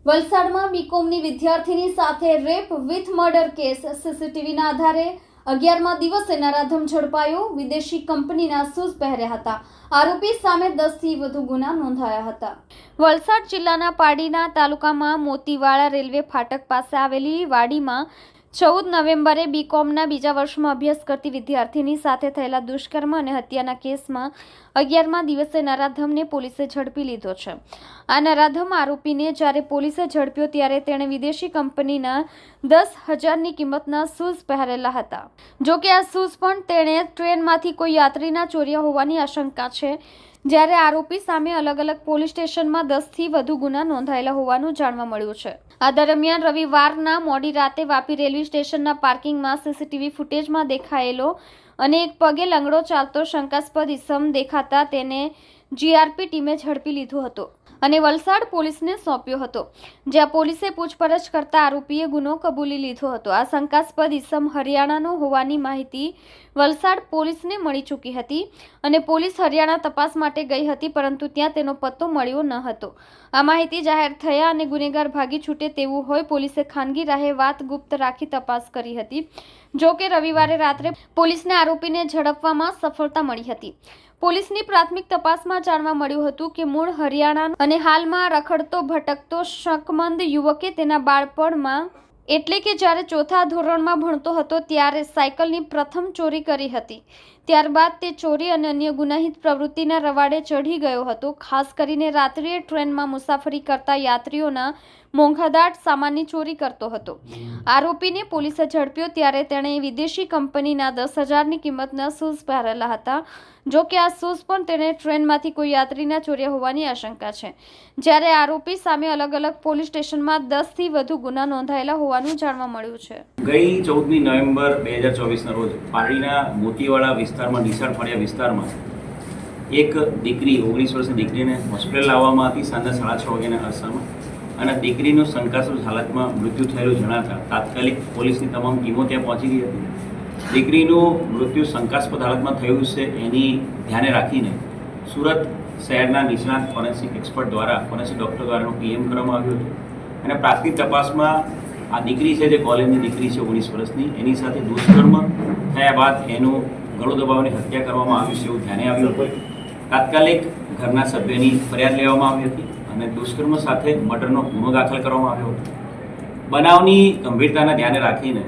વલસાડમાં બીકોમની વિદ્યાર્થીની સાથે રેપ વિથ મર્ડર કેસ સીસીટીવીના આધારે 11મા દિવસે નરાધમ ઝડપાયો। વિદેશી કંપનીના શૂઝ પહેર્યા હતા। આરોપી સામે 10થી વધુ ગુના નોંધાયા હતા। વલસાડ જિલ્લાના પાડીના તાલુકામાં મોતીવાળા રેલવે ફાટક પાસે આવેલી વાડીમાં 14 નવેમ્બરે બીકોમના બીજા વર્ષમાં અભ્યાસ કરતી વિદ્યાર્થીની સાથે થયેલા દુષ્કર્મ અને હત્યાના કેસમાં 11મા દિવસે નરાધમને પોલીસે ઝડપી લીધો છે। આ નરાધમ આરોપીને જ્યારે પોલીસે ઝડપ્યો ત્યારે તેણે વિદેશી કંપનીના 10,000ની કિંમતના શૂઝ પહેરેલા હતા। જો કે આ શૂઝ પણ તેણે ટ્રેનમાંથી કોઈ યાત્રીના ચોર્યા હોવાની આશંકા છે। જ્યારે આરોપી સામે અલગ અલગ પોલીસ સ્ટેશનમાં 10થી વધુ ગુના નોંધાયેલા હોવાનું જાણવા મળ્યું છે। આ દરમિયાન રવિવારના મોડી રાતે વાપી રેલવે સ્ટેશનના પાર્કિંગમાં સીસીટીવી ફૂટેજમાં દેખાયેલો અને એક પગે લંગડો ચાલતો શંકાસ્પદ ઇસમ દેખાતા તેને જીઆરપી ટીમે ઝડપી લીધો હતો અને વલસાડ પોલીસને સોંપ્યો હતો, જ્યાં પોલીસે પૂછપરછ કરતા આરોપીએ ગુનો કબૂલી લીધો હતો। આ શંકાસ્પદ ઇસમ હરિયાણાનો હોવાની માહિતી વલસાડ પોલીસને મળી ચૂકી હતી અને પોલીસ હરિયાણા તપાસ માટે ગઈ હતી, પરંતુ ત્યાં તેનો પત્તો મળ્યો ન હતો। આ માહિતી જાહેર થયા અને ગુનેગાર ભાગી છૂટે તેવું હોય પોલીસે ખાનગી રાહે વાત ગુપ્ત રાખી તપાસ કરી હતી। જો કે રવિવારે રાત્રે પોલીસને આરોપીને ઝડપવામાં સફળતા મળી હતી। પોલીસની પ્રાથમિક તપાસમાં જાણવા મળ્યું હતું કે મૂળ હરિયાણા અને હાલમાં રખડતો ભટકતો શકમંદ યુવકે તેના બાળપણમાં એટલે કે જ્યારે 4થા ધોરણમાં ભણતો હતો ત્યારે સાયકલની પ્રથમ ચોરી કરી હતી। ત્યારબાદ તે ચોરી અને અન્ય ગુનાહિત પ્રવૃત્તિના રવાડે ચઢી ગયો હતો। ખાસ કરીને રાત્રિએ ટ્રેનમાં મુસાફરી કરતા યાત્રીઓના મોંઘાદાટ સામાનની ચોરી કરતો હતો। આરોપીને પોલીસે ઝડપ્યો ત્યારે તેણે વિદેશી કંપનીના 10,000ની કિંમતના શૂઝ પહેરેલા હતા। જો કે આ શૂઝ પણ તેણે ટ્રેનમાંથી કોઈ યાત્રીના ચોર્યા હોવાની આશંકા છે। જ્યારે આરોપી સામે અલગ અલગ પોલીસ સ્ટેશનમાં 10થી વધુ ગુના નોંધાયેલા હોવાનું જાણવા મળ્યું છે। ગઈ 14મી નવેમ્બર 2024ના રોજ પાડીના મોતીવાળા વિસ્તારમાં નિશાળ ફળિયા વિસ્તારમાં એક દીકરી 19 વર્ષની દીકરીને હોસ્પિટલ લાવવામાં હતી સાંજના 6:30 વાગ્યાના અરસામાં અને દીકરીનું શંકાસ્પદ હાલતમાં મૃત્યુ થયેલું જણાતા તાત્કાલિક પોલીસની તમામ ટીમો ત્યાં પહોંચી ગઈ હતી। દીકરીનું મૃત્યુ શંકાસ્પદ હાલતમાં થયું છે એની ધ્યાને રાખીને સુરત શહેરના નિષ્ણાત ફોરેન્સિક એક્સપર્ટ દ્વારા ફોરેન્સિક ડૉક્ટર દ્વારાનું પીએમ કરવામાં આવ્યું હતું અને પ્રાથમિક તપાસમાં આ દીકરી છે જે કોલેજની દીકરી છે 19 વર્ષની એની સાથે દુષ્કર્મ થયા બાદ એનું ગળું દબાવીને હત્યા કરવામાં આવ્યું છે એવું ધ્યાને આવ્યું હતું। તાત્કાલિક ઘરના સભ્યની ફરિયાદ લેવામાં આવી હતી અને દુષ્કર્મ સાથે મર્ડરનો ગુનો દાખલ કરવામાં આવ્યો હતો। બનાવની ગંભીરતાને ધ્યાને રાખીને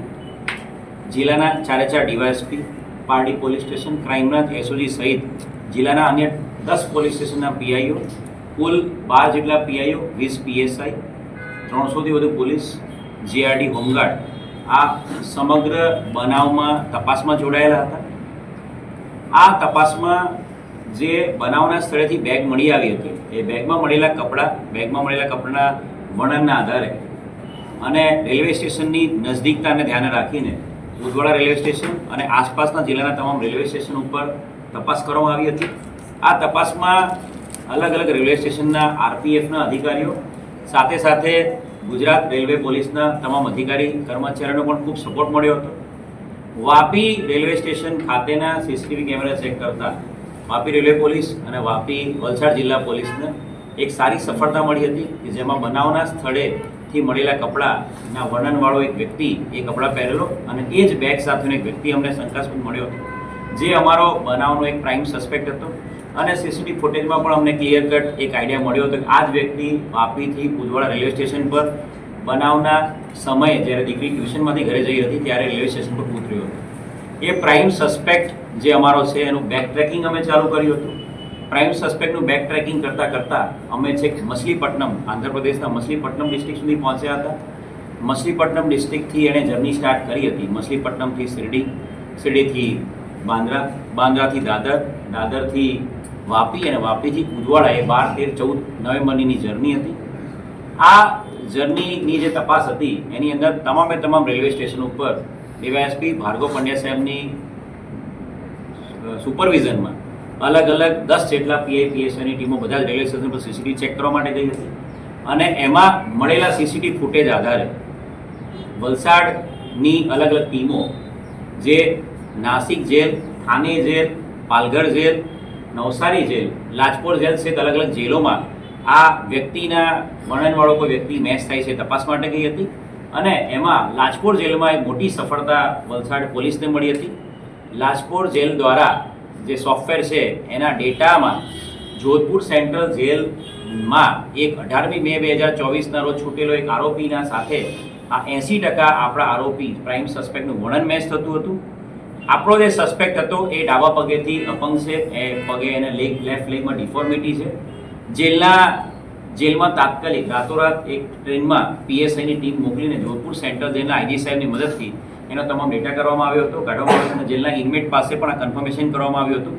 જિલ્લાના 4 DYSP Pardi police station crime branch SOG સહિત જિલ્લાના અન્ય 10 પોલીસ સ્ટેશનના પીઆઈઓ કુલ 12 જેટલા પીઆઈઓ 20 પીએસઆઈ 300થી વધુ પોલીસ જીઆરડી હોમગાર્ડ આ સમગ્ર બનાવમાં તપાસમાં જોડાયેલા હતા। આ તપાસમાં જે બનાવના સ્થળેથી બેગ મળી આવી હતી એ બેગમાં મળેલા કપડાના વર્ણનના આધારે અને રેલવે સ્ટેશનની નજદીકતાને ધ્યાને રાખીને ઉદવાડા રેલવે સ્ટેશન અને આસપાસના જિલ્લાના તમામ રેલવે સ્ટેશન ઉપર તપાસ કરવામાં આવી હતી। આ તપાસમાં અલગ અલગ રેલવે સ્ટેશનના આરપીએફના અધિકારીઓ સાથે સાથે ગુજરાત રેલવે પોલીસના તમામ અધિકારી કર્મચારીઓનો પણ ખૂબ સપોર્ટ મળ્યો હતો। વાપી રેલવે સ્ટેશન ખાતેના સીસીટીવી કેમેરા ચેક કરતા વાપી રેલવે પોલીસ અને વાપી વલસાડ જિલ્લા પોલીસને એક સારી સફળતા મળી હતી કે જેમાં બનાવના સ્થળેથી મળેલા કપડાના વર્ણનવાળો એક વ્યક્તિ એ કપડાં પહેરેલો અને એ જ બેગ સાથેનો એક વ્યક્તિ અમને શંકાસ્પદ મળ્યો હતો, જે અમારો બનાવનો એક પ્રાઇમ સસ્પેક્ટ હતો અને સીસીટીવી ફૂટેજમાં પણ અમને ક્લિયર કટ એક આઈડિયા મળ્યો હતો કે આ જ વ્યક્તિ વાપીથી ઉદવાડા રેલવે સ્ટેશન પર બનાવના સમયે જ્યારે દીકરી ટ્યુશનમાંથી ઘરે જઈ હતી ત્યારે રેલવે સ્ટેશન પર ઉતર્યો હતો। એ પ્રાઇમ સસ્પેક્ટ જે અમારો છે એનું બેક ટ્રેકિંગ અમે ચાલુ કર્યું હતું। પ્રાઇમ સસ્પેક્ટનું બેક ટ્રેકિંગ કરતાં અમે છેક મછલીપટ્ટનમ આંધ્રપ્રદેશના મછલીપટ્ટનમ ડિસ્ટ્રિક્ટ સુધી પહોંચ્યા હતા। મછલીપટ્ટનમ ડિસ્ટ્રિક્ટથી એણે જર્ની સ્ટાર્ટ કરી હતી મછલીપટ્ટનમથી શિરડી, શિરડીથી બાંદ્રા, બાંદ્રાથી દાદર, દાદરથી વાપી અને વાપીથી ઉદવાડા એ 12, 13, 14 નવેમ્બરની જર્ની હતી। આ જર્નીની જે તપાસ હતી એની અંદર તમામ રેલવે સ્ટેશન ઉપર ડીવાયએસપી ભાર્ગવ પંડ્યા સાહેબની સુપરવિઝનમાં અલગ અલગ 10 જેટલા પીઆઈ પીએસઆઈની ટીમો બધા જ રેલવે સ્ટેશન પર સીસીટીવી ચેક કરવા માટે ગઈ હતી અને એમાં મળેલા સીસીટીવી ફૂટેજ આધારે વલસાડની અલગ અલગ ટીમો જે Nashik jail, Thane jail, Palghar jail, Navsari jail, Lajpor jail સહિત અલગ અલગ જેલોમાં આ વ્યક્તિના વર્ણનવાળો કોઈ વ્યક્તિ મેચ થાય છે તપાસ માટે ગઈ હતી અને એમાં લાજપોર જેલમાં એક મોટી સફળતા વલસાડ પોલીસને મળી હતી. લાજપોર જેલ દ્વારા જે સોફ્ટવેર છે એના ડેટામાં જોધપુર સેન્ટ્રલ જેલમાં એક 18મી મે 2024ના રોજ છૂટેલો એક આરોપીના સાથે આ 80% આપણા આરોપી પ્રાઇમ સસ્પેક્ટનું વર્ણન મેચ થતું હતું. આપણો જે સસ્પેક્ટ હતો એ ડાબા પગેથી અપંગ છે, એ પગે એને લેફ્ટ લેગમાં ડિફોર્મિટી છે. જેલમાં તાત્કાલિક રાતોરાત એક ટ્રેનમાં પીએસઆઈની ટીમ મોકલીને જોધપુર સેન્ટ્રલ જેલના આઈજી સાહેબની મદદથી એનો તમામ ડેટા કરવામાં આવ્યો હતો, કાઢવામાં આવ્યો હતો અને જેલના ઇન્મેટ પાસે પણ આ કન્ફર્મેશન કરવામાં આવ્યું હતું